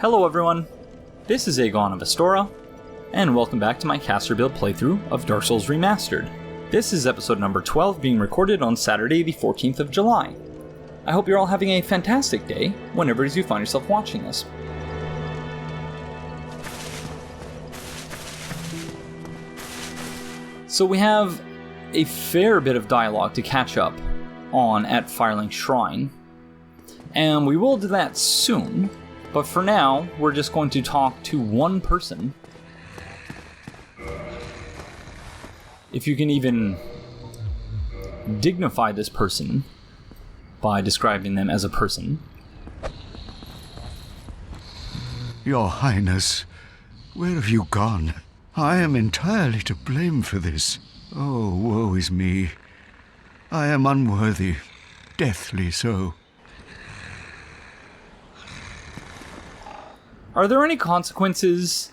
Hello everyone, this is Aegon of Astora, and welcome back to my caster build playthrough of Dark Souls Remastered. This is episode number 12 being recorded on Saturday the 14th of July. I hope you're all having a fantastic day whenever it is you find yourself watching this. So we have a fair bit of dialogue to catch up on at Firelink Shrine, and we will do that soon. But for now, we're just going to talk to one person. If you can even dignify this person by describing them as a person. Your Highness, where have you gone? I am entirely to blame for this. Oh, woe is me. I am unworthy, deathly so. Are there any consequences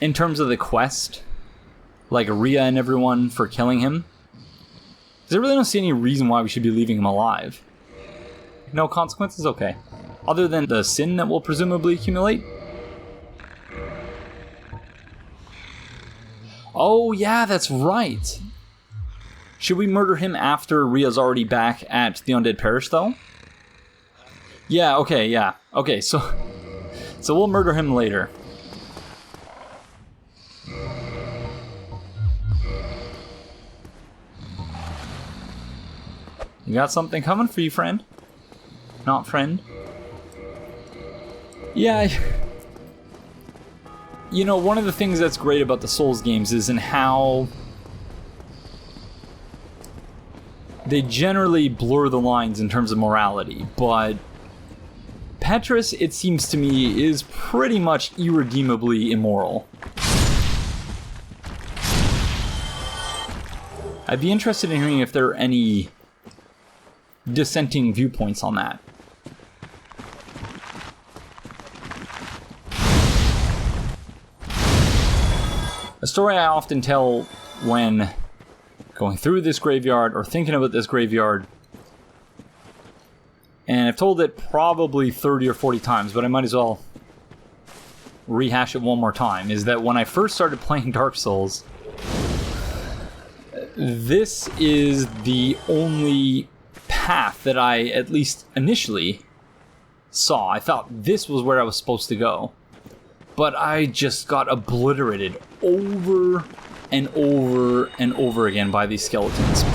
in terms of the quest? Like Rhea and everyone for killing him? Because I really don't see any reason why we should be leaving him alive. No consequences? Okay. Other than the sin that will presumably accumulate? Oh yeah, that's right. Should we murder him after Rhea's already back at the Undead Parish though? Yeah, okay, yeah. Okay, so we'll murder him later. You got something coming for you, friend? Not friend? Yeah, you know, one of the things that's great about the Souls games is in how they generally blur the lines in terms of morality, but Petrus, it seems to me, is pretty much irredeemably immoral. I'd be interested in hearing if there are any dissenting viewpoints on that. A story I often tell when going through this graveyard or thinking about this graveyard, and I've told it probably 30 or 40 times, but I might as well rehash it one more time, is that when I first started playing Dark Souls, this is the only path that I, at least initially, saw. I thought this was where I was supposed to go. But I just got obliterated over and over and over again by these skeletons.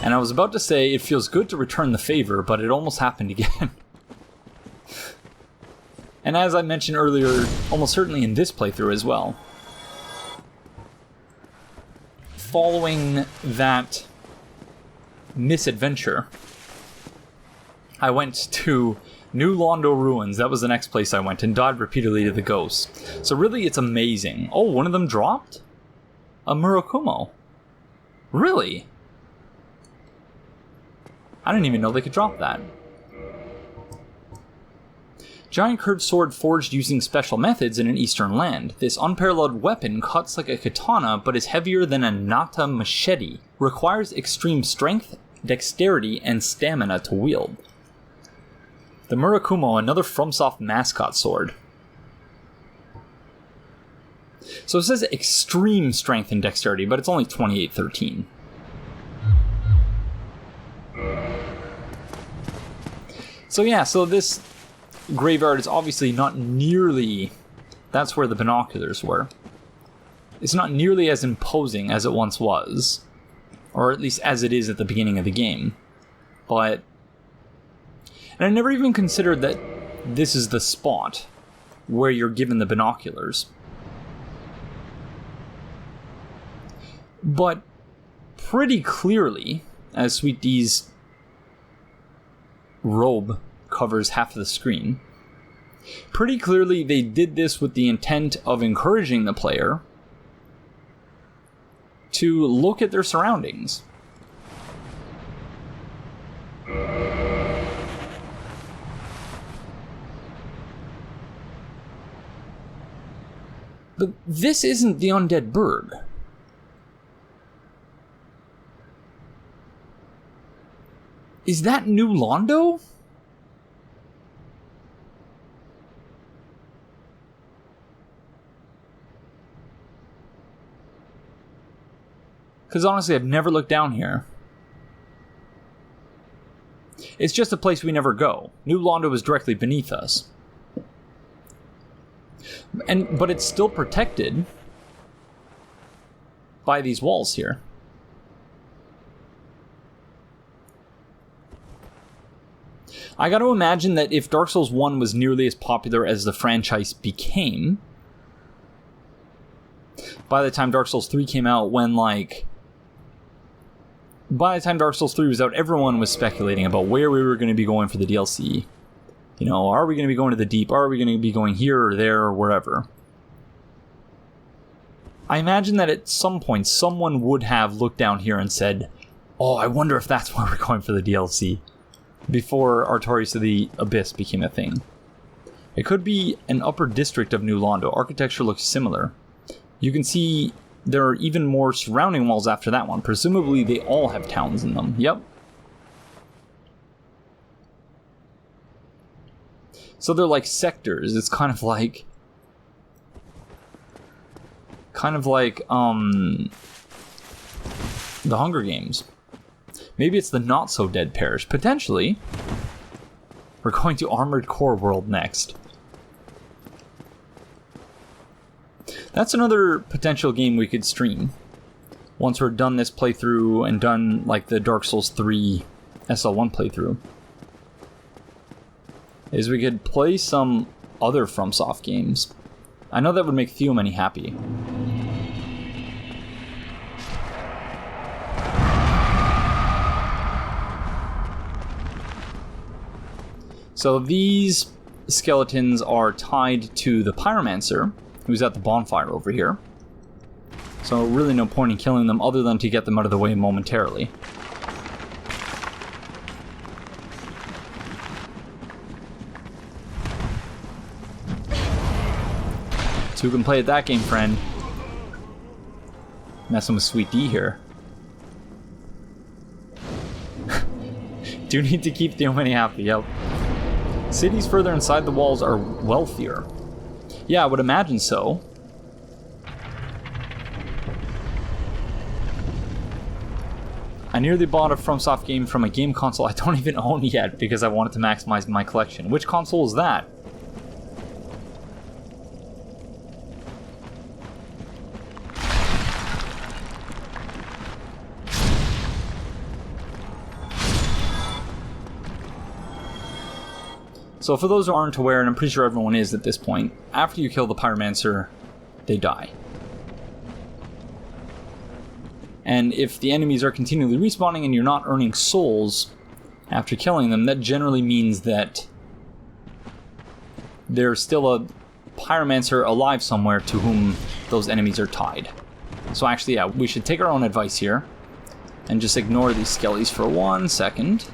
And I was about to say it feels good to return the favor, but it almost happened again. And as I mentioned earlier, almost certainly in this playthrough as well, following that misadventure, I went to New Londo Ruins. That was the next place I went, and died repeatedly to the ghosts. So really, it's amazing. Oh, one of them dropped? A Murakumo. Really? I didn't even know they could drop that. Giant curved sword forged using special methods in an eastern land. This unparalleled weapon cuts like a katana, but is heavier than a nata machete. Requires extreme strength, dexterity, and stamina to wield. The Murakumo, another FromSoft mascot sword. So it says extreme strength and dexterity, but it's only 2813. So yeah, so this graveyard is obviously not nearly... That's where the binoculars were. It's not nearly as imposing as it once was. Or at least as it is at the beginning of the game. But... And I never even considered that this is the spot where you're given the binoculars. But pretty clearly, as Sweet D's robe covers half of the screen, pretty clearly they did this with the intent of encouraging the player to look at their surroundings. But this isn't the Undead Burg. Is that New Londo? Because honestly, I've never looked down here. It's just a place we never go. New Londo is directly beneath us. But it's still protected by these walls here. I gotta imagine that if Dark Souls 1 was nearly as popular as the franchise became, by the time Dark Souls 3 came out, by the time Dark Souls 3 was out, everyone was speculating about where we were going to be going for the DLC. You know, are we going to be going to the deep? Are we going to be going here or there or wherever? I imagine that at some point, someone would have looked down here and said, oh, I wonder if that's where we're going for the DLC, before Artorias of the Abyss became a thing. It could be an upper district of New Londo. Architecture looks similar. You can see there are even more surrounding walls after that one. Presumably they all have towns in them. Yep. So they're like sectors. It's kind of like the Hunger Games. Maybe it's the not-so-dead parish. Potentially. We're going to Armored Core World next. That's another potential game we could stream. Once we're done this playthrough and done, like, the Dark Souls 3 SL1 playthrough. Is we could play some other FromSoft games. I know that would make Theomany happy. So these skeletons are tied to the Pyromancer, who's at the bonfire over here. So really no point in killing them other than to get them out of the way momentarily. So who can play at that game, friend? Messing with Sweet D here. Do need to keep Theomany happy, yep. Cities further inside the walls are wealthier. Yeah, I would imagine so. I nearly bought a FromSoft game from a game console I don't even own yet because I wanted to maximize my collection. Which console is that? So for those who aren't aware, and I'm pretty sure everyone is at this point, after you kill the Pyromancer, they die. And if the enemies are continually respawning and you're not earning souls after killing them, that generally means that there's still a Pyromancer alive somewhere to whom those enemies are tied. So actually, yeah, we should take our own advice here and just ignore these skellies for 1 second.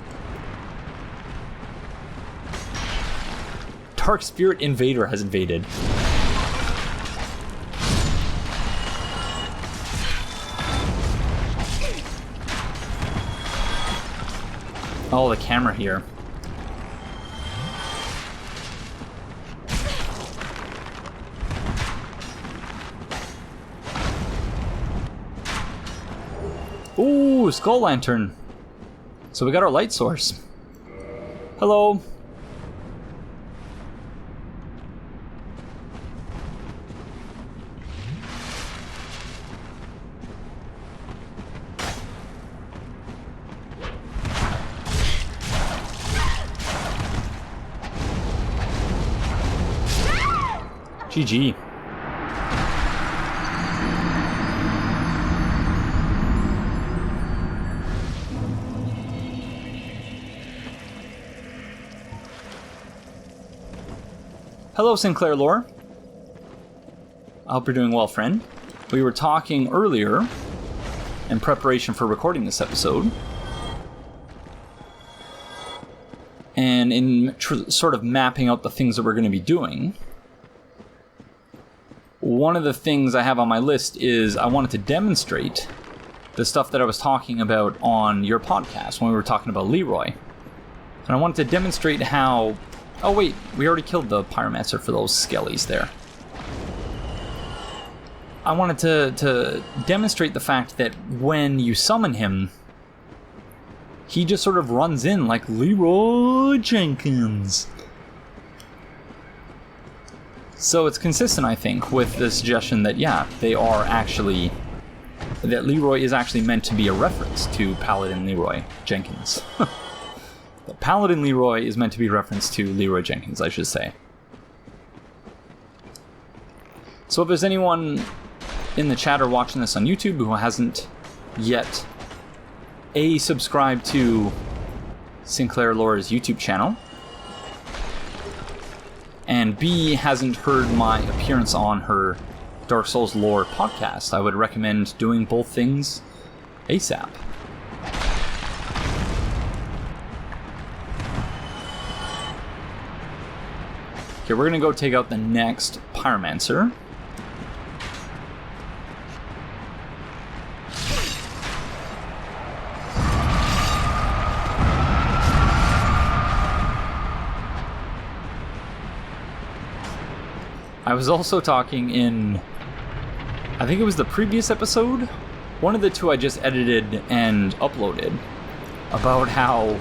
Dark Spirit Invader has invaded. Oh, the camera here. Ooh, Skull Lantern. So we got our light source. Hello. GG. Hello, Sinclair Lore. I hope you're doing well, friend. We were talking earlier, in preparation for recording this episode, and in sort of mapping out the things that we're going to be doing. One of the things I have on my list is I wanted to demonstrate the stuff that I was talking about on your podcast when we were talking about Leeroy. And I wanted to demonstrate how... Oh wait, we already killed the Pyromancer for those skellies there. I wanted to demonstrate the fact that when you summon him, he just sort of runs in like Leeroy Jenkins. So it's consistent, I think, with the suggestion that, yeah, they are actually... that Leeroy is actually meant to be a reference to Paladin Leeroy Jenkins. Paladin Leeroy is meant to be a reference to Leeroy Jenkins, I should say. So if there's anyone in the chat or watching this on YouTube who hasn't yet A, subscribed to Sinclair Lore's YouTube channel, and B, hasn't heard my appearance on her Dark Souls Lore podcast, I would recommend doing both things ASAP. Okay, we're gonna go take out the next Pyromancer. I was also talking in, I think it was the previous episode, one of the two I just edited and uploaded, about how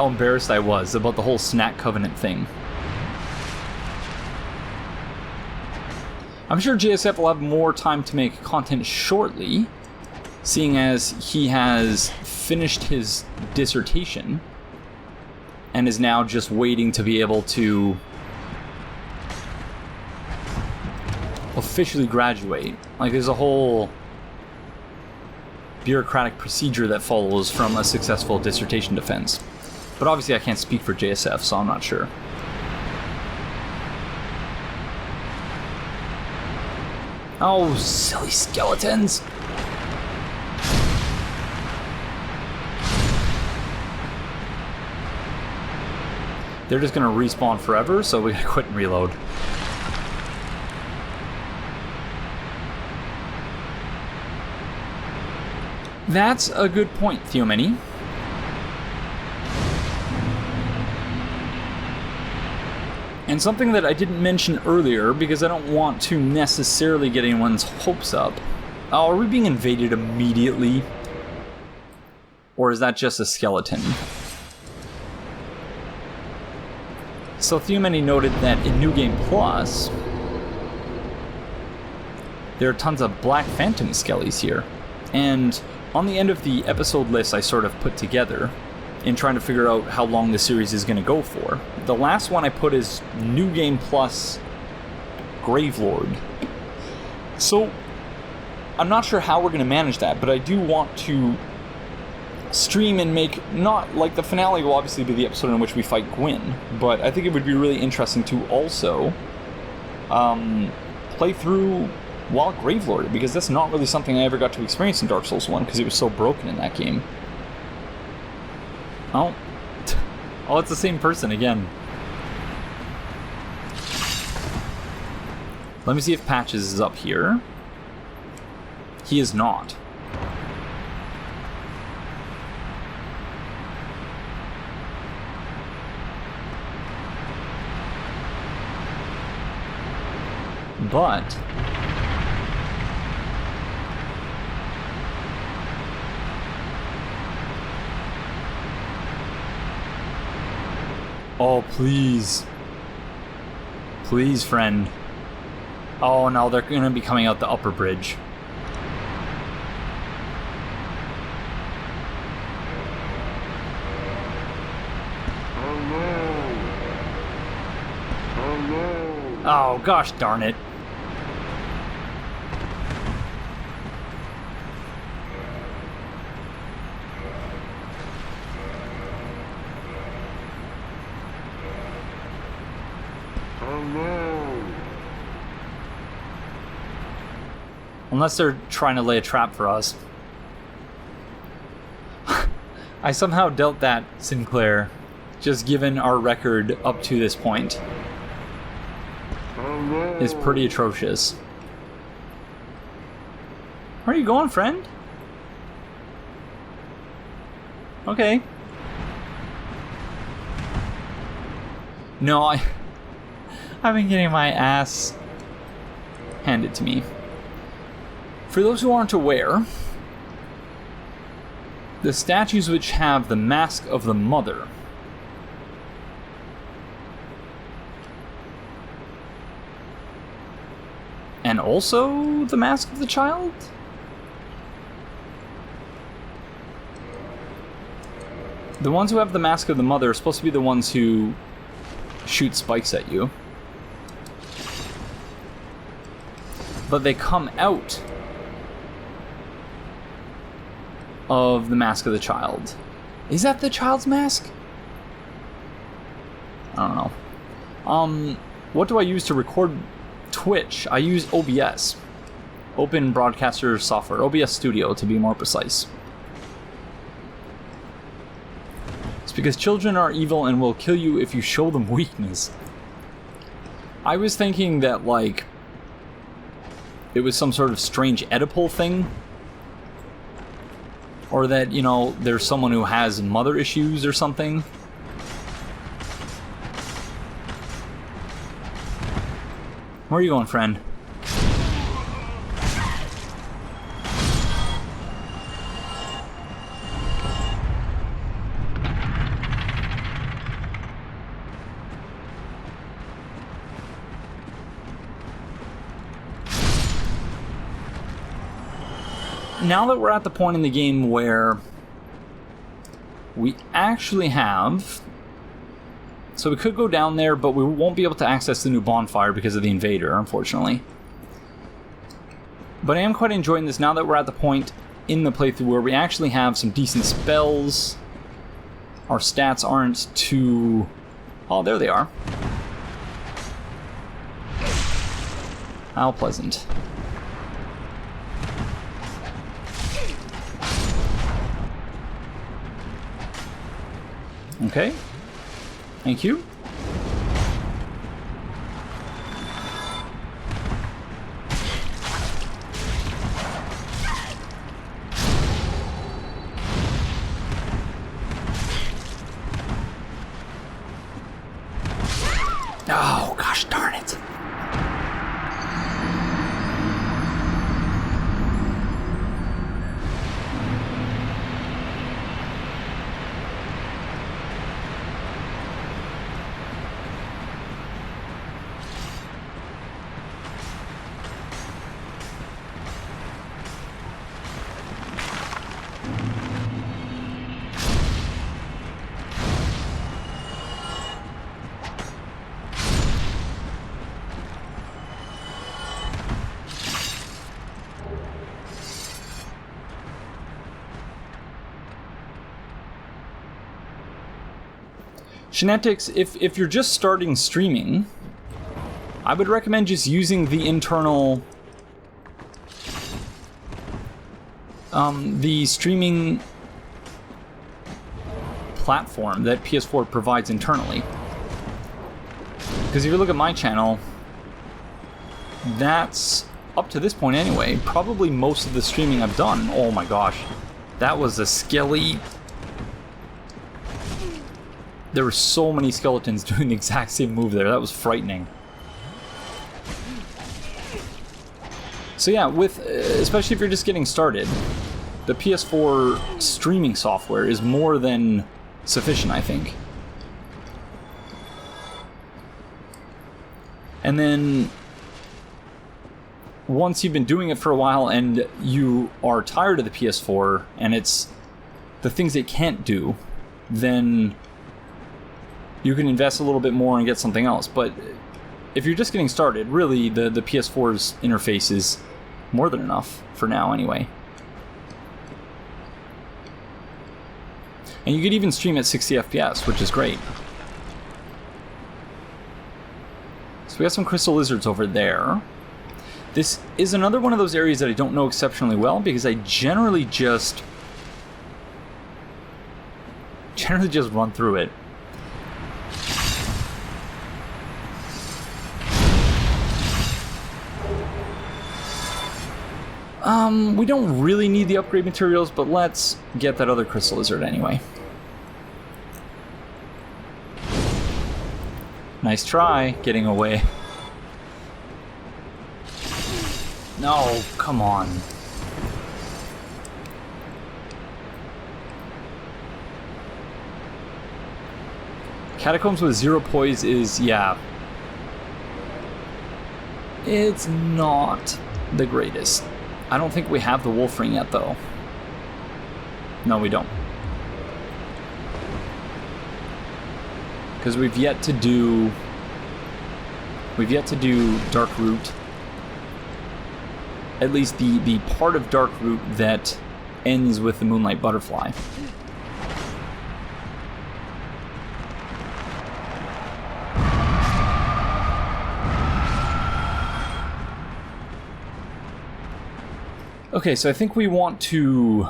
embarrassed I was about the whole Snack Covenant thing. I'm sure JSF will have more time to make content shortly, seeing as he has finished his dissertation and is now just waiting to be able to officially graduate. Like, there's a whole bureaucratic procedure that follows from a successful dissertation defense. But obviously I can't speak for JSF, so I'm not sure. Oh, silly skeletons! They're just gonna respawn forever, so we gotta quit and reload. That's a good point, Theomany. And something that I didn't mention earlier, because I don't want to necessarily get anyone's hopes up. Oh, are we being invaded immediately? Or is that just a skeleton? So Theomany noted that in New Game Plus, there are tons of Black Phantom skellies here. And on the end of the episode list I sort of put together, in trying to figure out how long the series is going to go for, the last one I put is New Game Plus Gravelord. So I'm not sure how we're going to manage that, but I do want to stream and make, not like the finale will obviously be the episode in which we fight Gwyn, but I think it would be really interesting to also play through while Gravelord, because that's not really something I ever got to experience in Dark Souls 1 because it was so broken in that game. Oh, it's the same person again. Let me see if Patches is up here. He is not. But oh, please. Please, friend. Oh, no, they're going to be coming out the upper bridge. Oh, gosh darn it. Unless they're trying to lay a trap for us. I somehow dealt that, Sinclair, just given our record up to this point. Is pretty atrocious. Where are you going, friend? Okay. No, I've been getting my ass handed to me. For those who aren't aware, the statues which have the Mask of the Mother and also the Mask of the Child? The ones who have the Mask of the Mother are supposed to be the ones who shoot spikes at you. But they come out of the Mask of the Child. Is that the child's mask? I don't know. What do I use to record Twitch? I use OBS. Open Broadcaster Software. OBS Studio, to be more precise. It's because children are evil and will kill you if you show them weakness. I was thinking that, like, it was some sort of strange Oedipal thing. Or that, you know, there's someone who has mother issues or something. Where are you going, friend? Now that we're at the point in the game where we actually have... So we could go down there, but we won't be able to access the new bonfire because of the invader, unfortunately. But I am quite enjoying this now that we're at the point in the playthrough where we actually have some decent spells. Our stats aren't too... Oh, there they are. How pleasant. Okay. Thank you. Oh, gosh darn it. Shenantics, if you're just starting streaming, I would recommend just using the internal... the streaming platform that PS4 provides internally. Because if you look at my channel, that's, up to this point anyway, probably most of the streaming I've done. Oh my gosh. That was a skelly... There were so many skeletons doing the exact same move there. That was frightening. So yeah, with especially if you're just getting started, the PS4 streaming software is more than sufficient, I think. And then once you've been doing it for a while and you are tired of the PS4 and it's the things it can't do, then you can invest a little bit more and get something else. But if you're just getting started, really the PS4's interface is more than enough for now anyway. And you could even stream at 60 FPS, which is great. So we got some crystal lizards over there. This is another one of those areas that I don't know exceptionally well because I generally just run through it. We don't really need the upgrade materials, but let's get that other crystal lizard anyway. Nice try, getting away. No, come on. Catacombs with 0 poise is, yeah. It's not the greatest. I don't think we have the wolf ring yet, though. No, we don't. Because we've yet to do Dark Root. At least the part of Dark Root that ends with the Moonlight Butterfly. Okay, so I think we want to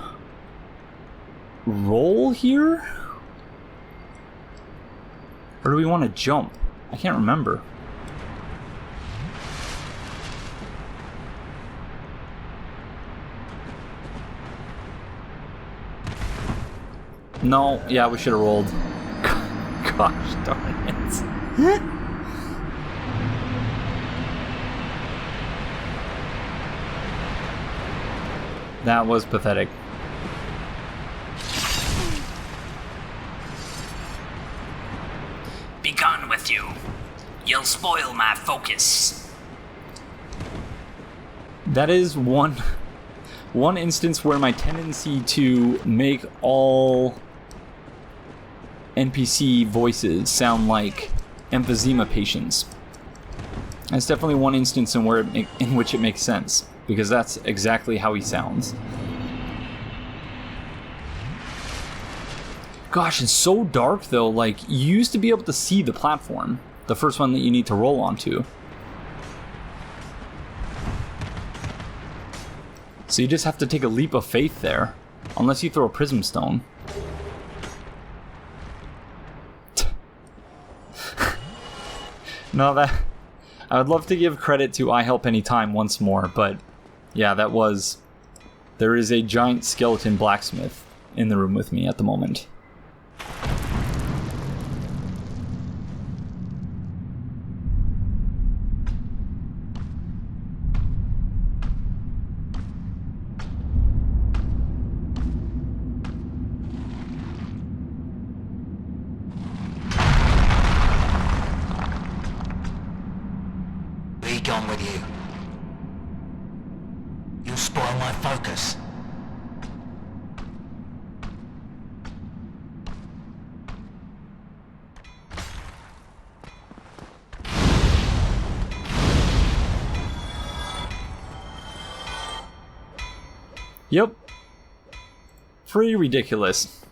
roll here? Or do we want to jump? I can't remember. No, yeah, we should have rolled. Gosh darn it. That was pathetic. Be gone with you. You'll spoil my focus. That is one instance where my tendency to make all NPC voices sound like emphysema patients. That's definitely one instance in which it makes sense, because that's exactly how he sounds. Gosh, it's so dark though. Like, you used to be able to see the platform, the first one that you need to roll onto. So you just have to take a leap of faith there, unless you throw a prism stone. No, that... I would love to give credit to I Help Anytime once more, but yeah, that was... There is a giant skeleton blacksmith in the room with me at the moment. Be gone with you. You'll spoil my focus. Yep. Pretty ridiculous.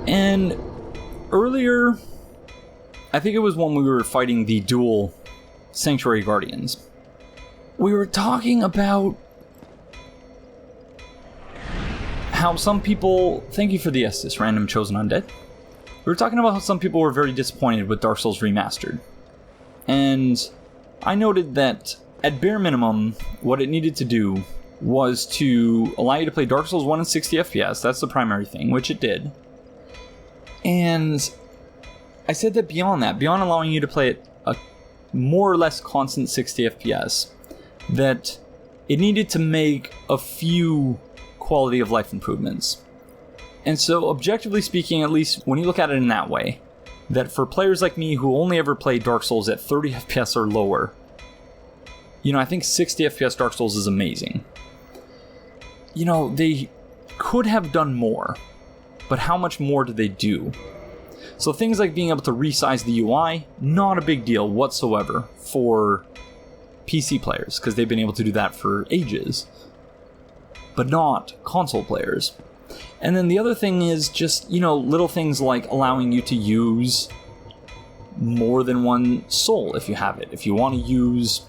And earlier, I think it was when we were fighting the dual Sanctuary Guardians, we were talking about how some people... Thank you for the Estus, Random Chosen Undead. We were talking about how some people were very disappointed with Dark Souls Remastered. And I noted that, at bare minimum, what it needed to do was to allow you to play Dark Souls 1 in 60 FPS. That's the primary thing, which it did. And I said that beyond allowing you to play at a more or less constant 60 FPS, that it needed to make a few quality of life improvements. And so, objectively speaking, at least when you look at it in that way, that for players like me who only ever play Dark Souls at 30 FPS or lower, you know, I think 60 FPS Dark Souls is amazing. You know, they could have done more, but how much more did they do? So things like being able to resize the UI, not a big deal whatsoever for PC players, because they've been able to do that for ages, but not console players. And then the other thing is just, you know, little things like allowing you to use more than one soul if you have it. If you want to use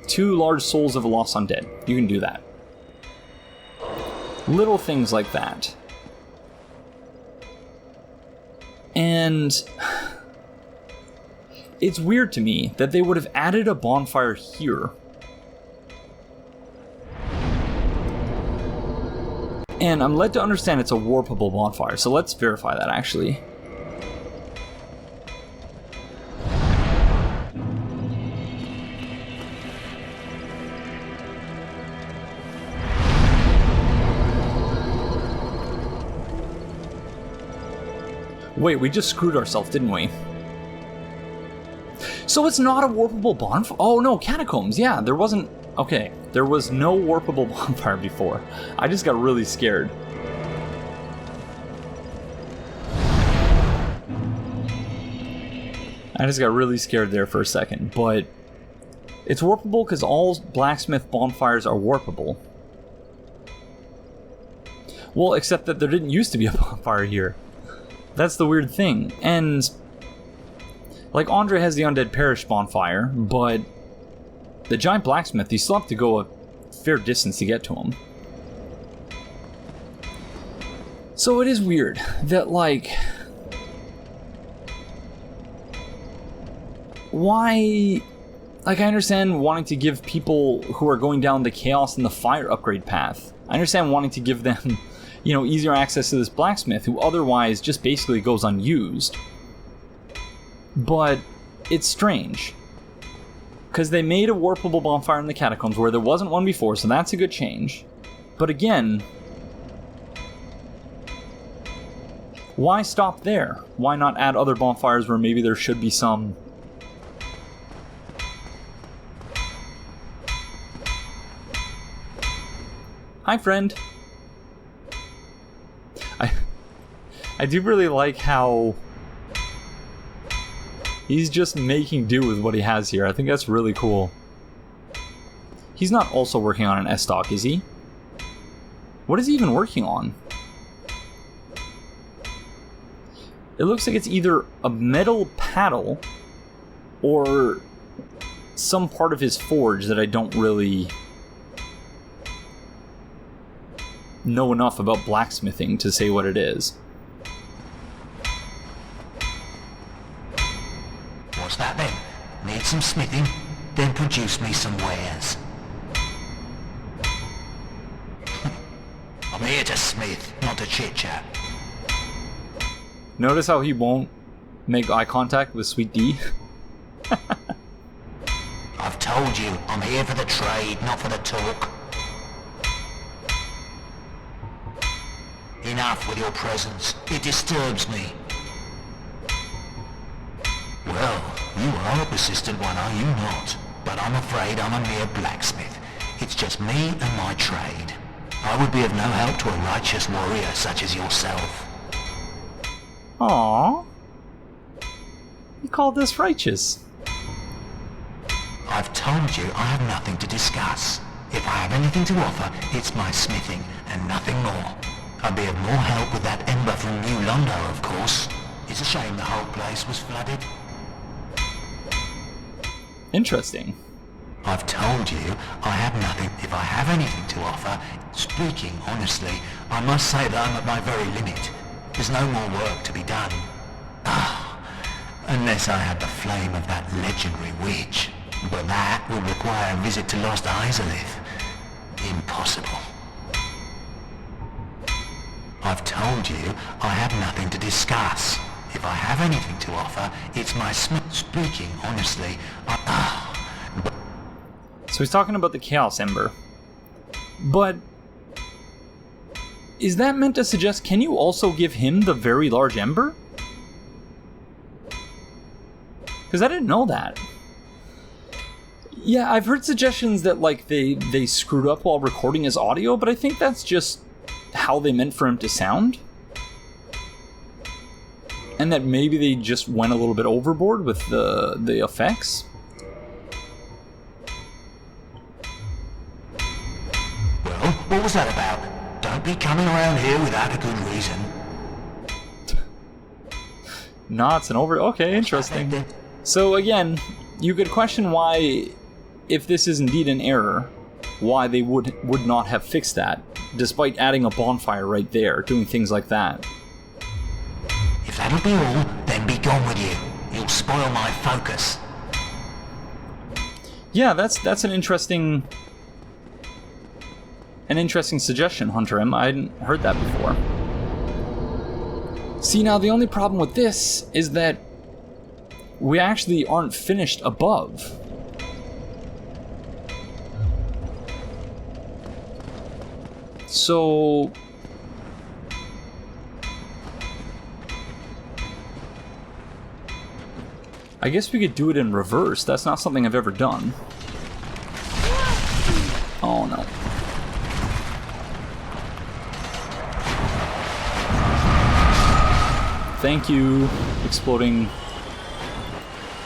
2 large souls of a lost undead, you can do that. Little things like that. And it's weird to me that they would have added a bonfire here. And I'm led to understand it's a warpable bonfire, so let's verify that actually. Wait, we just screwed ourselves, didn't we? So it's not a warpable bonfire? Oh no, Catacombs, yeah, there wasn't... Okay, there was no warpable bonfire before. I just got really scared. I just got really scared there for a second, but... It's warpable because all blacksmith bonfires are warpable. Well, except that there didn't used to be a bonfire here. That's the weird thing, and... Like, Andre has the Undead Parish bonfire, but... The giant blacksmith, you still have to go a fair distance to get to him. So it is weird that, like... Why... Like, I understand wanting to give people who are going down the Chaos and the Fire upgrade path. I understand wanting to give them, you know, easier access to this blacksmith who otherwise just basically goes unused. But it's strange. Because they made a warpable bonfire in the Catacombs where there wasn't one before, so that's a good change. But again... Why stop there? Why not add other bonfires where maybe there should be some... Hi, friend. I do really like how he's just making do with what he has here. I think that's really cool. He's not also working on an S-Stock, is he? What is he even working on? It looks like it's either a metal paddle or some part of his forge that I don't really know enough about blacksmithing to say what it is. What's that then? Need some smithing? Then produce me some wares. I'm here to smith, not to chit-chat. Notice how he won't make eye contact with Sweet D? I've told you, I'm here for the trade, not for the talk. Enough with your presence. It disturbs me. Well, you are a persistent one, are you not? But I'm afraid I'm a mere blacksmith. It's just me and my trade. I would be of no help to a righteous warrior such as yourself. Aww. You called us righteous. I've told you I have nothing to discuss. If I have anything to offer, it's my smithing and nothing more. I'd be of more help with that ember from New Londo, of course. It's a shame the whole place was flooded. Interesting. I've told you I have nothing. If I have anything to offer, speaking honestly, I must say that I'm at my very limit. There's no more work to be done. Unless I had the flame of that legendary witch. But that would require a visit to Lost Izalith. Impossible. I've told you I have nothing to discuss. If I have anything to offer, it's my speaking honestly. So he's talking about the Chaos Ember. But is that meant to suggest, can you also give him the very large ember? Because I didn't know that. Yeah, I've heard suggestions that like they screwed up while recording his audio, but I think that's just how they meant for him to sound. And that maybe they just went a little bit overboard with the effects. Well, what was that about? Don't be coming around here without a good reason. Nah, it's an over... Okay, interesting. So again, you could question why, if this is indeed an error, why they would not have fixed that, despite adding a bonfire right there, doing things like that. If that'll be all, then be gone with you. You'll spoil my focus. Yeah, that's an interesting an interesting suggestion, Hunter M. I hadn't heard that before. See, now the only problem with this is that we actually aren't finished above. So... I guess we could do it in reverse. That's not something I've ever done. Oh no. Thank you, exploding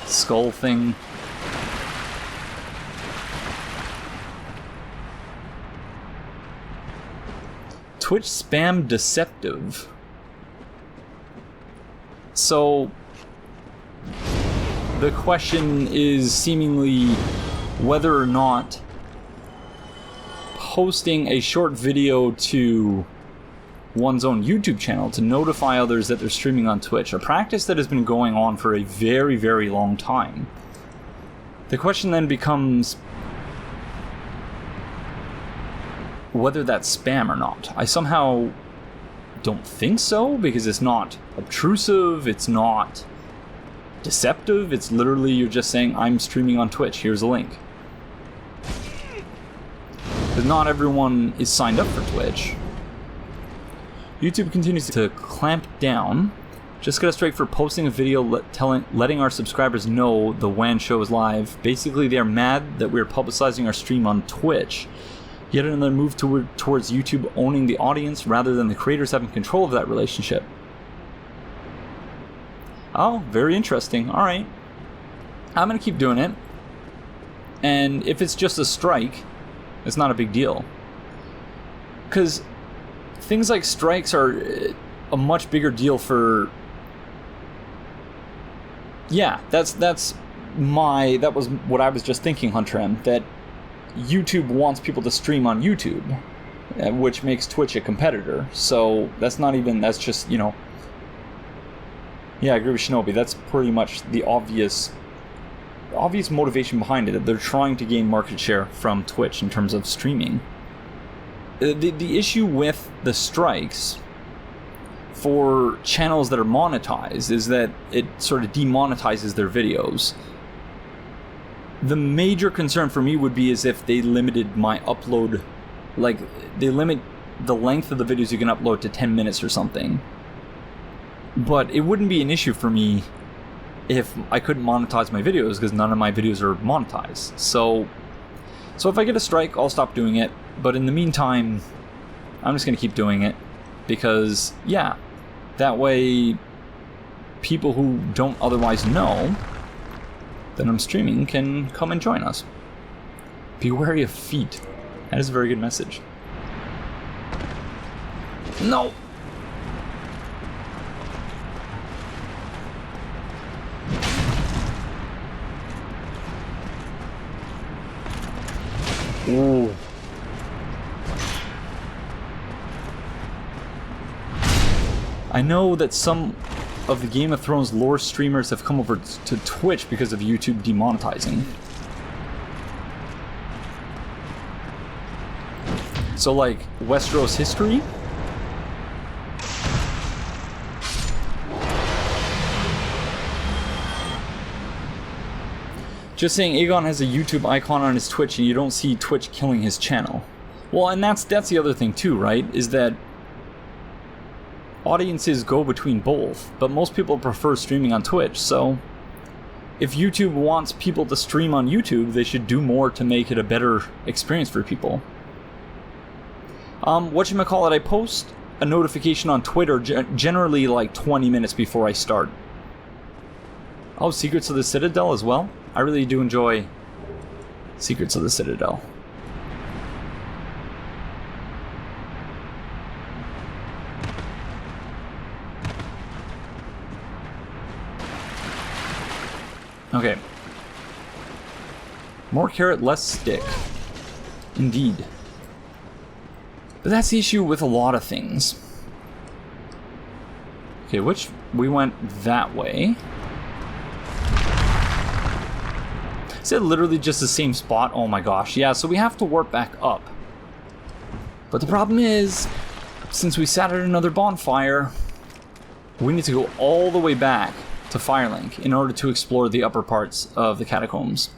skull thing. Twitch spam deceptive. So the question is seemingly whether or not posting a short video to one's own YouTube channel to notify others that they're streaming on Twitch, a practice that has been going on for a very, very long time. The question then becomes whether that's spam or not. I somehow don't think so, because it's not obtrusive, it's not deceptive, it's literally you're just saying, I'm streaming on Twitch, here's a link. Because not everyone is signed up for Twitch. YouTube continues to clamp down. Just got a strike for posting a video letting our subscribers know the WAN show is live. Basically, they are mad that we're publicizing our stream on Twitch. Yet another move towards YouTube owning the audience rather than the creators having control of that relationship. Oh, very interesting. Alright. I'm gonna keep doing it. And if it's just a strike, it's not a big deal. Because things like strikes are a much bigger deal for... Yeah, that was what I was just thinking, Hunter M, that YouTube wants people to stream on YouTube, which makes Twitch a competitor. So that's just, you know... Yeah, I agree with Shinobi. That's pretty much the obvious motivation behind it, that they're trying to gain market share from Twitch in terms of streaming. The issue with the strikes for channels that are monetized is that it sort of demonetizes their videos. The major concern for me would be is if they limited my upload, like they limit the length of the videos you can upload to 10 minutes or something. But it wouldn't be an issue for me if I couldn't monetize my videos, because none of my videos are monetized. So if I get a strike, I'll stop doing it. But in the meantime, I'm just going to keep doing it. Because, yeah, that way people who don't otherwise know that I'm streaming can come and join us. Be wary of feet. That is a very good message. No! Ooh. I know that some of the Game of Thrones lore streamers have come over to Twitch because of YouTube demonetizing. So like Westeros history? Just saying Aegon has a YouTube icon on his Twitch and you don't see Twitch killing his channel. Well, and that's the other thing too, right? Is that audiences go between both, but most people prefer streaming on Twitch, so if YouTube wants people to stream on YouTube, they should do more to make it a better experience for people. Whatchamacallit, I post a notification on Twitter generally like 20 minutes before I start. Oh, Secrets of the Citadel as well? I really do enjoy Secrets of the Citadel. Okay. More carrot, less stick. Indeed. But that's the issue with a lot of things. Okay, we went that way. Is it literally just the same spot? Oh my gosh. Yeah, so we have to warp back up. But the problem is, since we sat at another bonfire, we need to go all the way back to Firelink in order to explore the upper parts of the Catacombs.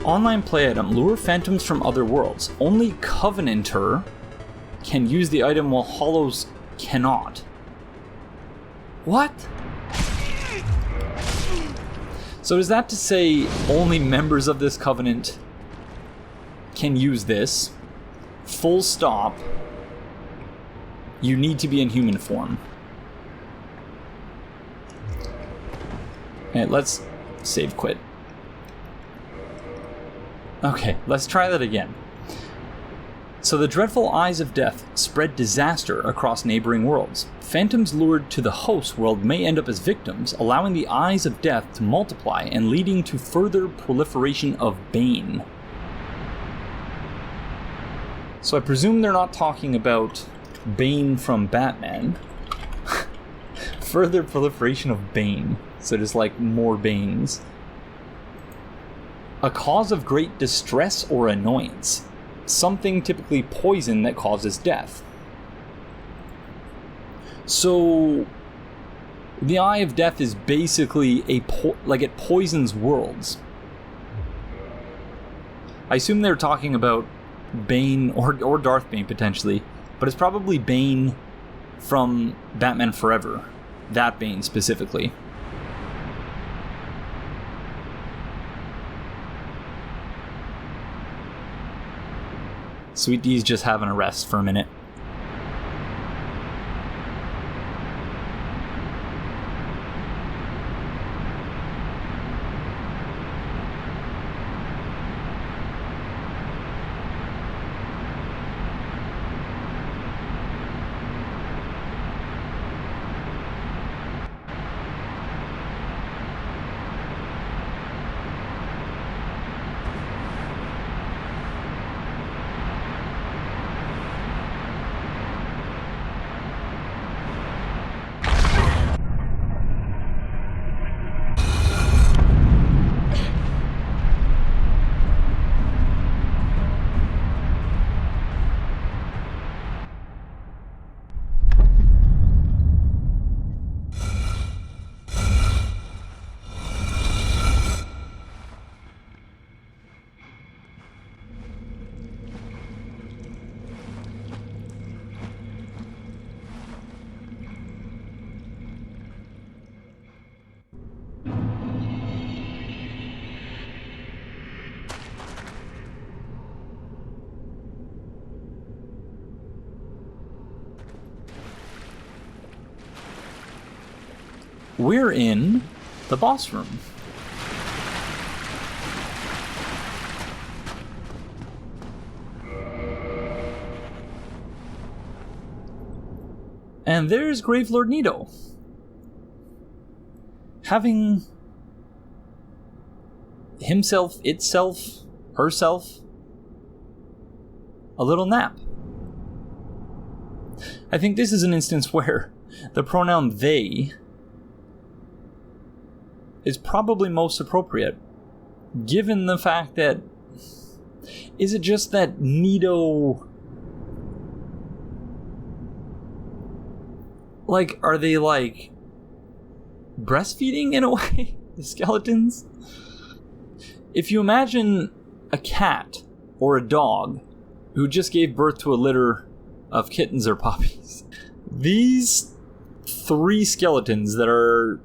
Online play item, lure phantoms from other worlds. Only Covenanter can use the item while Hollows cannot. What? So is that to say only members of this Covenant can use this? Full stop. You need to be in human form. Okay, let's save quit. Okay, let's try that again. So the dreadful eyes of death spread disaster across neighboring worlds. Phantoms lured to the host world may end up as victims, allowing the eyes of death to multiply and leading to further proliferation of Bane. So I presume they're not talking about Bane from Batman. Further proliferation of Bane. So just like more Banes. A cause of great distress or annoyance. Something typically poison that causes death. So the Eye of Death is basically like it poisons worlds. I assume they're talking about Bane or Darth Bane potentially, but it's probably Bane from Batman Forever. That Bane specifically. Sweet D's just having a rest for a minute. we're in the boss room. And there's Gravelord Nito, having himself, itself, herself, a little nap. I think this is an instance where the pronoun they is probably most appropriate, given the fact that, is it just that Nito, like, are they like breastfeeding in a way, the skeletons? If you imagine a cat or a dog who just gave birth to a litter of kittens or puppies, these 3 skeletons that are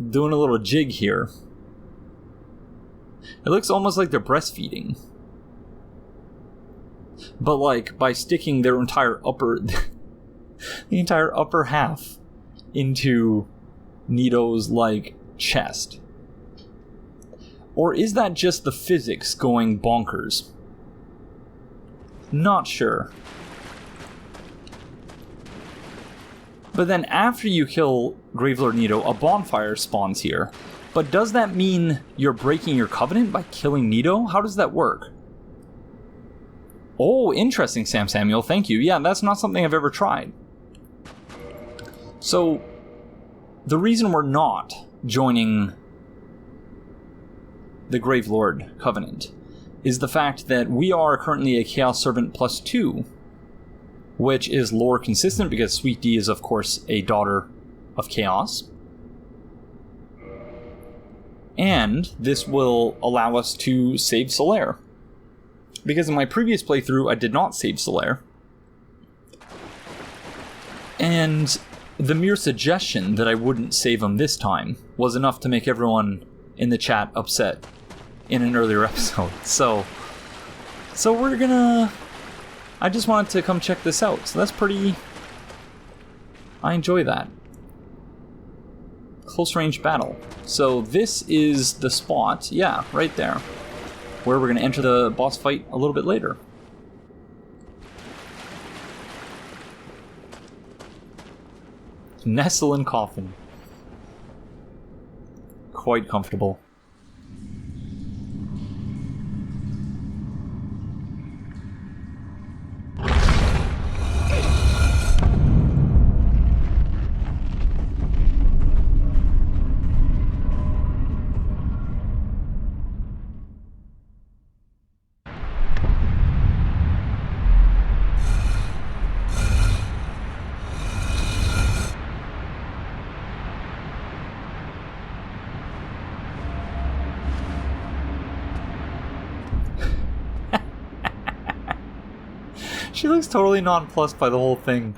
doing a little jig here, it looks almost like they're breastfeeding, but like by sticking their entire upper the entire upper half into Nito's like chest. Or is that just the physics going bonkers? Not sure. But then after you kill Gravelord Nito, a bonfire spawns here. But does that mean you're breaking your covenant by killing Nito? How does that work? Oh, interesting, Sam Samuel, thank you. Yeah, that's not something I've ever tried. So, the reason we're not joining the Gravelord Covenant is the fact that we are currently a Chaos Servant +2, which is lore consistent because Sweet D is of course a daughter of Chaos. And this will allow us to save Solaire. Because in my previous playthrough I did not save Solaire. And the mere suggestion that I wouldn't save him this time was enough to make everyone in the chat upset in an earlier episode. So we're gonna... I just wanted to come check this out. So that's pretty... I enjoy that. Close range battle. So this is the spot, yeah, right there, where we're gonna enter the boss fight a little bit later. Nestle in coffin. Quite comfortable. She looks totally nonplussed by the whole thing.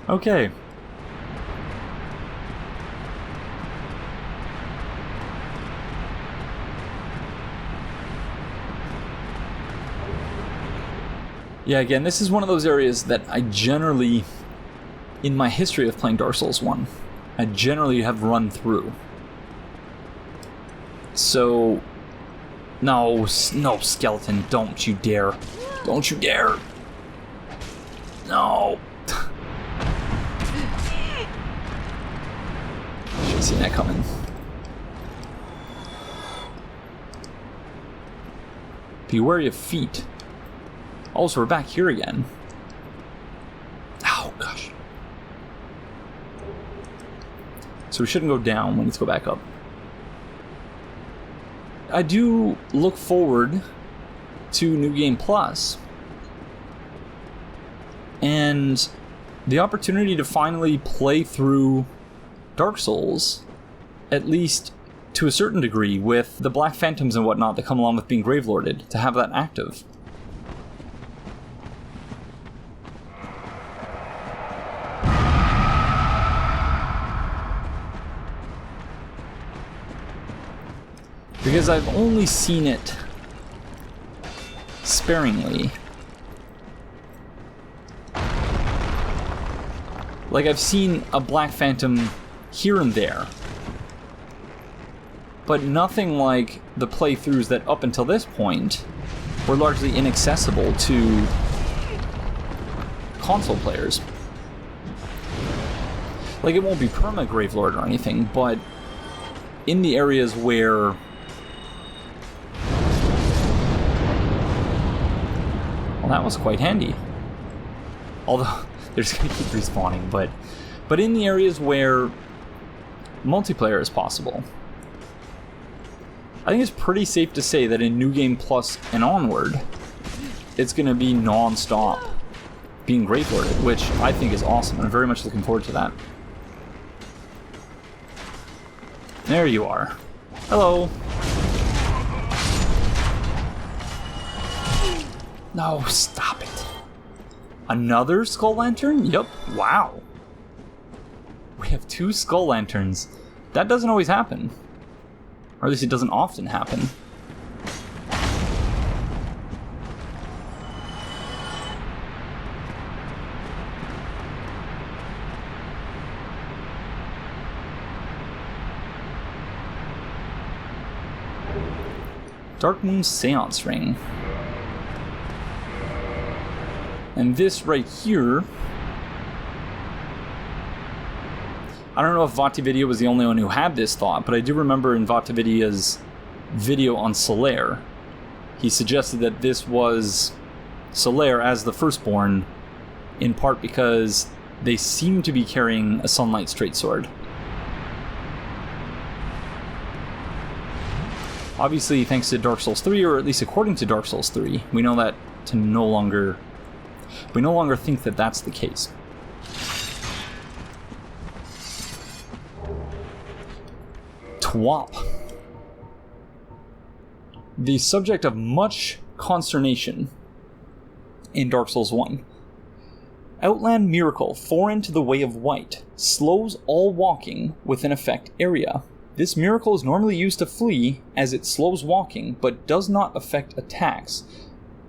Okay. Yeah, again, this is one of those areas that I generally, in my history of playing Dark Souls 1, I generally have run through. So, no, skeleton, don't you dare. Don't you dare. No. Should've seen that coming. Be wary of feet. Oh, so we're back here again. Oh, gosh. So we shouldn't go down, we need to go back up. I do look forward to New Game Plus and the opportunity to finally play through Dark Souls, at least to a certain degree, with the Black Phantoms and whatnot that come along with being Gravelorded, to have that active. Because I've only seen it sparingly Like, I've seen a Black Phantom here and there, but nothing like the playthroughs that up until this point were largely inaccessible to console players. Like, it won't be perma Gravelord or anything, but in the areas where well, that was quite handy. Although they're just gonna keep respawning, but in the areas where multiplayer is possible, I think it's pretty safe to say that in New Game Plus and onward, it's gonna be non-stop being Gravelorded, which I think is awesome. I'm very much looking forward to that. There you are. Hello. No, stop it. Another Skull Lantern? Yup. Wow. We have 2 Skull Lanterns. That doesn't always happen. Or at least it doesn't often happen. Dark Moon Seance Ring. And this right here, I don't know if Vatividia was the only one who had this thought, but I do remember in Vatividia's video on Solaire, he suggested that this was Solaire as the firstborn, in part because they seem to be carrying a Sunlight Straightsword. Obviously, thanks to Dark Souls 3, or at least according to Dark Souls 3, we know that to no longer think that that's the case. Twop. The subject of much consternation in Dark Souls 1. Outland Miracle, foreign to the Way of White, slows all walking within effect area. This miracle is normally used to flee as it slows walking, but does not affect attacks,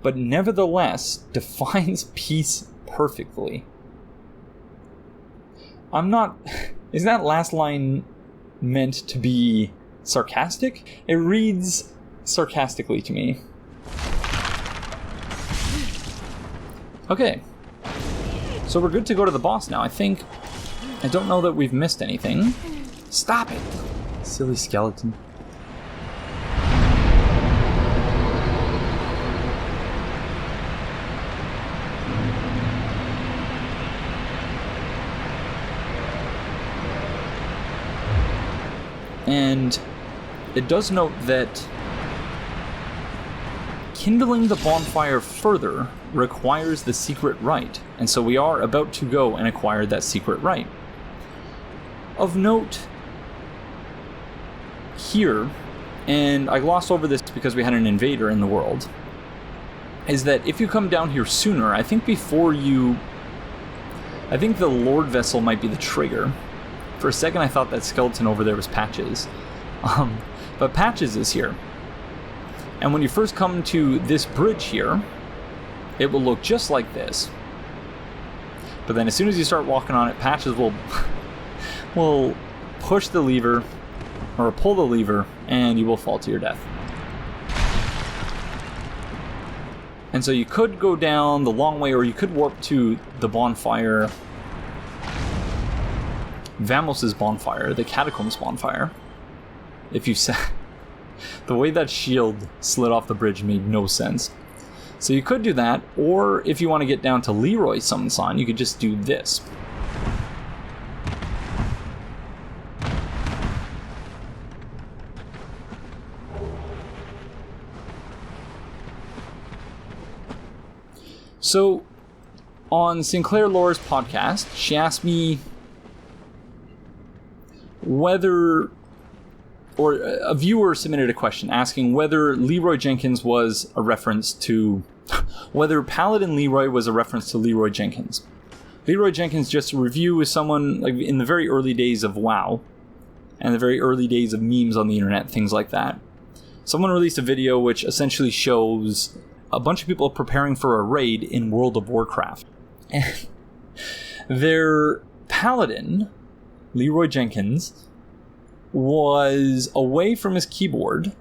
but nevertheless defines peace perfectly. I'm not... Is that last line meant to be sarcastic? It reads sarcastically to me. Okay. So we're good to go to the boss now, I think. I don't know that we've missed anything. Stop it! Silly skeleton. And it does note that kindling the bonfire further requires the secret rite, and so we are about to go and acquire that secret rite. Of note here, and I glossed over this because we had an invader in the world, is that if you come down here sooner, I think the Lord Vessel might be the trigger. For a second I thought that skeleton over there was Patches. But Patches is here. And when you first come to this bridge here, it will look just like this. But then as soon as you start walking on it, Patches will push the lever, or pull the lever, and you will fall to your death. And so you could go down the long way, or you could warp to the bonfire, Vamos's bonfire, the Catacombs bonfire. If you said... The way that shield slid off the bridge made no sense. So you could do that, or if you want to get down to Leeroy Summon Sign, you could just do this. So, on Sinclair Lore's podcast, she asked me whether, or a viewer submitted a question asking whether Leeroy Jenkins was a reference to, whether Paladin Leeroy was a reference to Leeroy Jenkins. Leeroy Jenkins, just a review, is someone like in the very early days of WoW, and the very early days of memes on the internet, things like that. Someone released a video which essentially shows a bunch of people preparing for a raid in World of Warcraft. And their Paladin Leeroy Jenkins was away from his keyboard.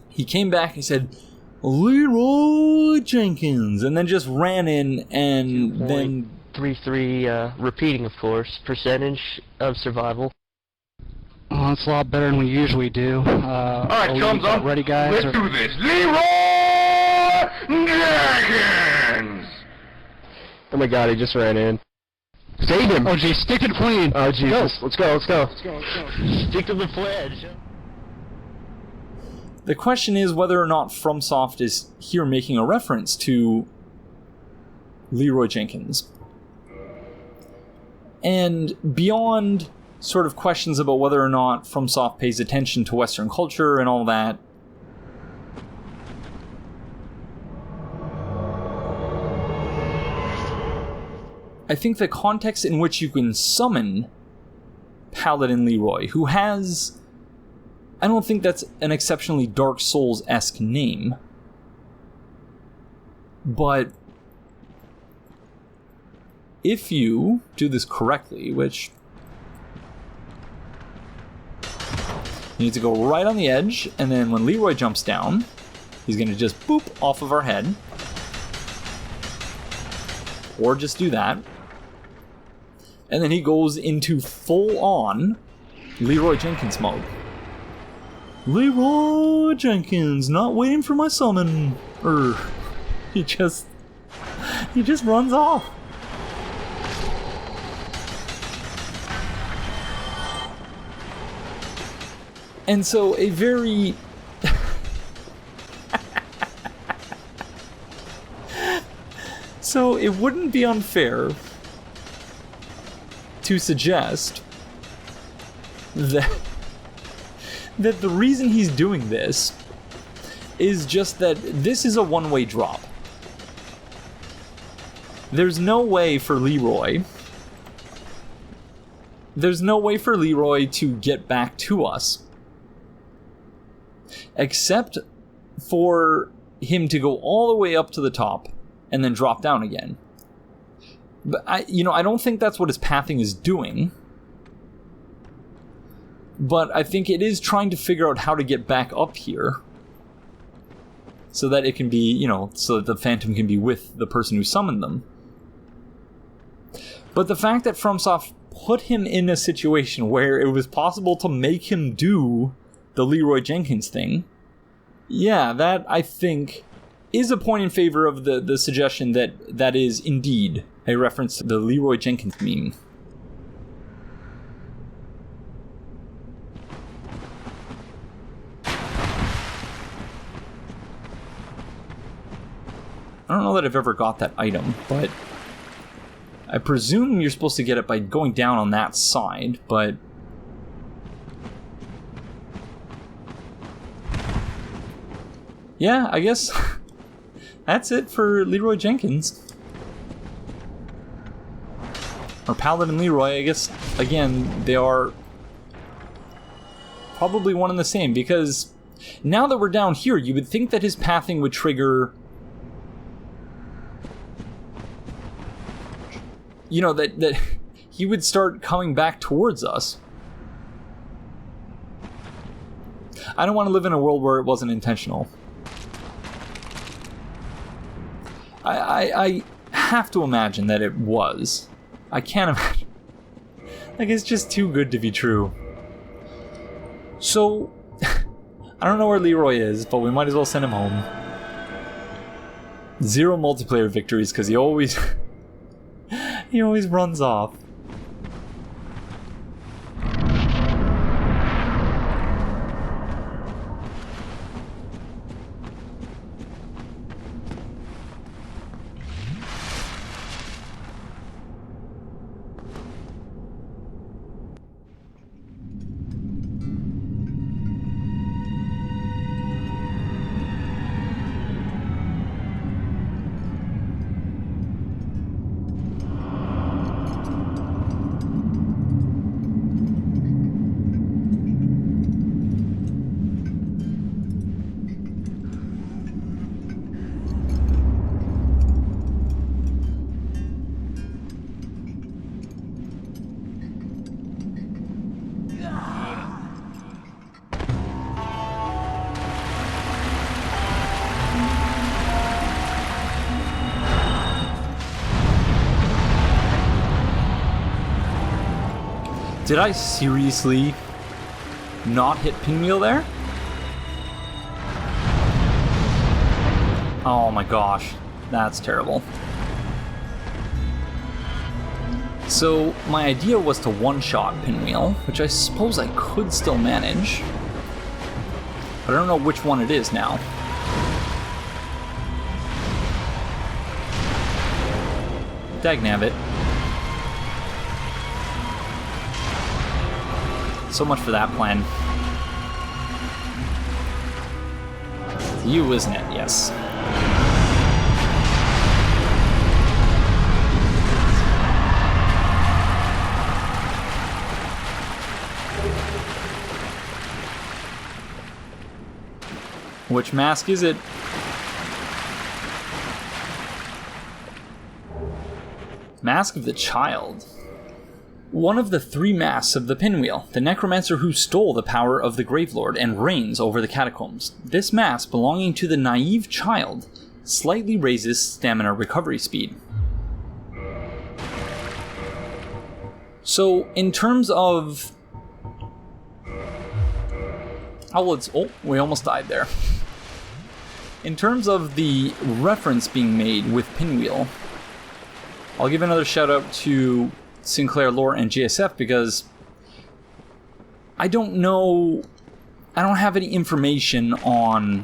He came back and said, Leeroy Jenkins, and then just ran in and then... 3-3, repeating, of course, percentage of survival. Oh, it's a lot better than we usually do. Alright, chums up. Ready, guys? Let's do this. Leeroy Jenkins! Oh my god, he just ran in. Save him! Oh, geez, stick to the plane! Oh, Jesus. Let's go. Let's go. Stick to the pledge. The question is whether or not FromSoft is here making a reference to Leeroy Jenkins. And beyond sort of questions about whether or not FromSoft pays attention to Western culture and all that, I think the context in which you can summon Paladin Leeroy, who has... I don't think that's an exceptionally Dark Souls-esque name. But if you do this correctly, which... you need to go right on the edge, and then when Leeroy jumps down, he's going to just boop off of our head. Or just do that. And then he goes into full-on Leeroy Jenkins mode. Leeroy Jenkins, not waiting for my summon. He just runs off. And so a very... so it wouldn't be unfair to suggest that the reason he's doing this is just that this is a one-way drop. There's no way for Leeroy to get back to us. Except for him to go all the way up to the top and then drop down again. But I don't think that's what his pathing is doing. But I think it is trying to figure out how to get back up here. So that it can be, so that the Phantom can be with the person who summoned them. But the fact that FromSoft put him in a situation where it was possible to make him do the Leeroy Jenkins thing, yeah, that, I think, is a point in favor of the suggestion that is indeed a reference to the Leeroy Jenkins meme. I don't know that I've ever got that item, but I presume you're supposed to get it by going down on that side, but... yeah, I guess that's it for Leeroy Jenkins. Or Paladin Leeroy, I guess, again, they are probably one and the same, because now that we're down here, you would think that his pathing would trigger... that he would start coming back towards us. I don't want to live in a world where it wasn't intentional. I have to imagine that it was. I can't imagine. Like, it's just too good to be true. So, I don't know where Leeroy is, but we might as well send him home. 0 multiplayer victories, because he always... he always runs off. Did I seriously not hit Pinwheel there? Oh my gosh, that's terrible. So my idea was to one-shot Pinwheel, which I suppose I could still manage. But I don't know which one it is now. Dagnabbit. So much for that plan. It's you, isn't it? Yes. Which mask is it? Mask of the Child. One of the 3 masks of the Pinwheel, the necromancer who stole the power of the Gravelord and reigns over the Catacombs. This mask, belonging to the naive child, slightly raises stamina recovery speed. So, in terms of... Oh, we almost died there. In terms of the reference being made with Pinwheel, I'll give another shout out to Sinclair Lore and JSF because I don't know, I don't have any information on,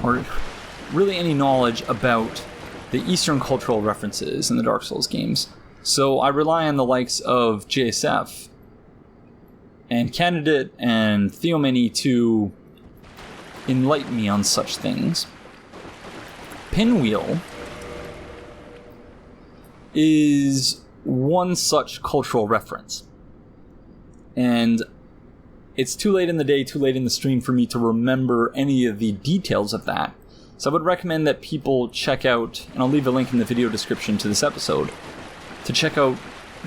or really any knowledge about the Eastern cultural references in the Dark Souls games. So I rely on the likes of JSF and Candidate and Theomany to enlighten me on such things. Pinwheel is one such cultural reference. And it's too late in the day, too late in the stream for me to remember any of the details of that. So I would recommend that people check out, and I'll leave a link in the video description to this episode, to check out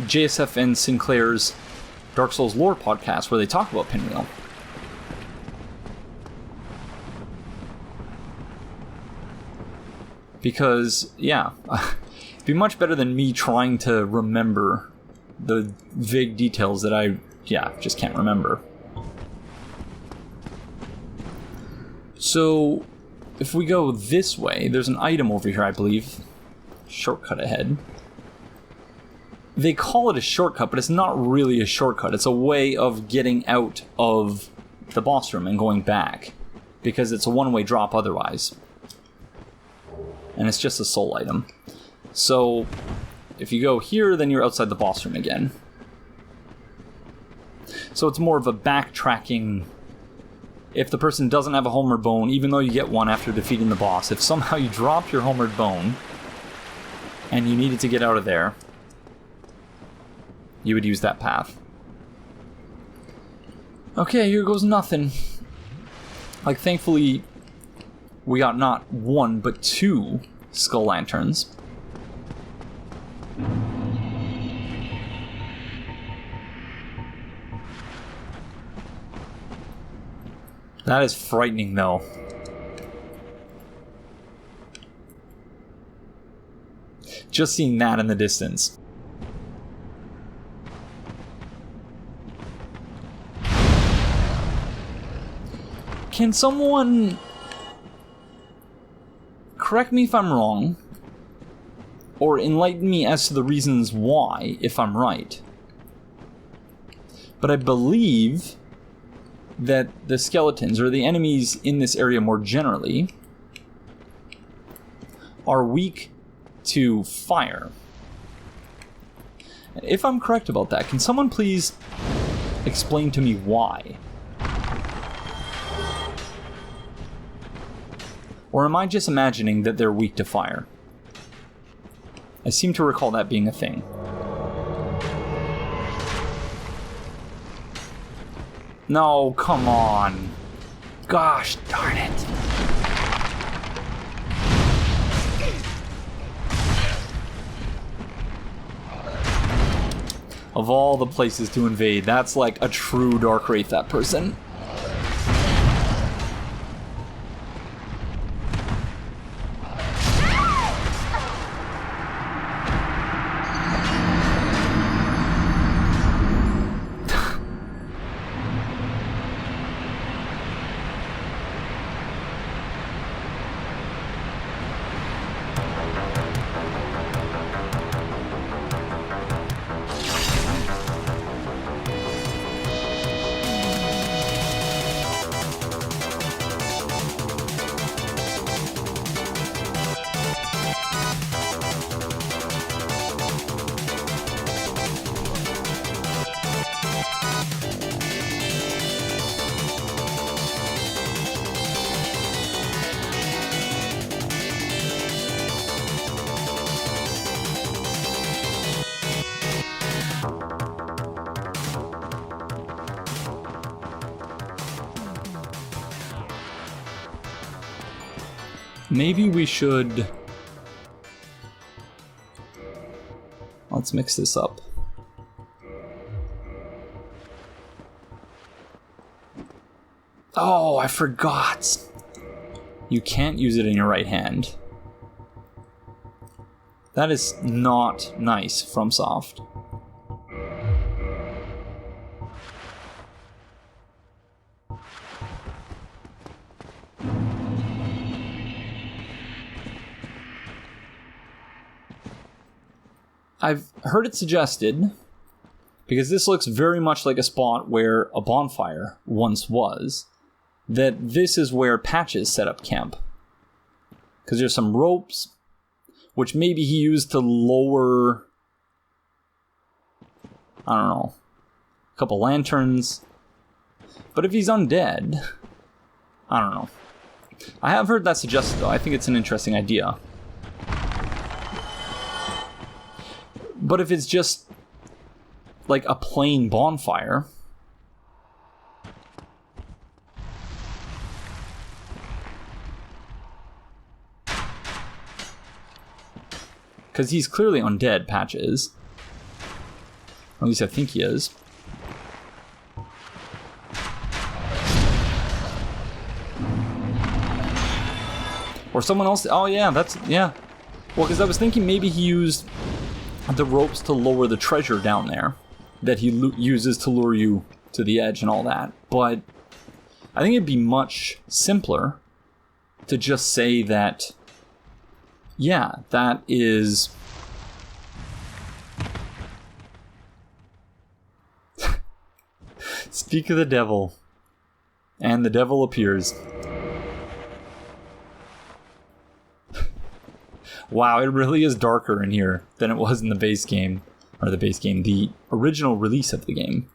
JSF and Sinclair's Dark Souls Lore podcast where they talk about Pinwheel. Because, yeah, it'd be much better than me trying to remember the vague details that I, just can't remember. So, if we go this way, there's an item over here, I believe. Shortcut ahead. They call it a shortcut, but it's not really a shortcut. It's a way of getting out of the boss room and going back, because it's a one-way drop otherwise. And it's just a soul item. So, if you go here, then you're outside the boss room again. So it's more of a backtracking. If the person doesn't have a homeward bone, even though you get one after defeating the boss, if somehow you drop your homeward bone, and you needed to get out of there, you would use that path. Okay, here goes nothing. Like, thankfully, we got not 1, but 2 skull lanterns. That is frightening, though. Just seeing that in the distance. Can someone correct me if I'm wrong, or enlighten me as to the reasons why, if I'm right? But I believe that the skeletons, or the enemies in this area more generally, are weak to fire. If I'm correct about that, can someone please explain to me why? Or am I just imagining that they're weak to fire? I seem to recall that being a thing. No, come on. Gosh darn it. Of all the places to invade, that's like a true Dark Wraith, that person. Maybe we should... Let's mix this up. Oh, I forgot. You can't use it in your right hand. That is not nice, FromSoft. I've heard it suggested, because this looks very much like a spot where a bonfire once was, that this is where Patches set up camp. Because there's some ropes, which maybe he used to lower, I don't know, a couple lanterns. But if he's undead, I don't know. I have heard that suggested though. I think it's an interesting idea. But if it's just like a plain bonfire, because he's clearly undead, Patches. At least I think he is. Or someone else. Oh yeah, that's, yeah. Well, because I was thinking maybe he used the ropes to lower the treasure down there that he uses to lure you to the edge and all that. But I think it'd be much simpler to just say that, yeah, that is... Speak of the devil. And the devil appears. Wow, it really is darker in here than it was in the base game. Or the original release of the game.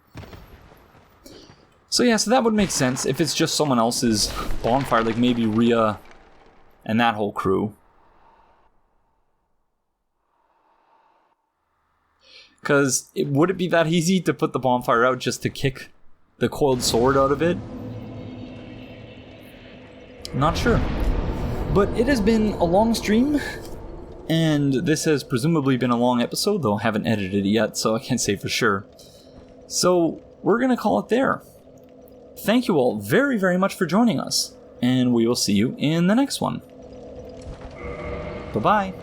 So yeah, so that would make sense if it's just someone else's bonfire, like maybe Rhea and that whole crew. Because would it be that easy to put the bonfire out just to kick the coiled sword out of it? Not sure. But it has been a long stream. And this has presumably been a long episode, though I haven't edited it yet, so I can't say for sure. So, we're going to call it there. Thank you all very, very much for joining us, and we will see you in the next one. Bye-bye.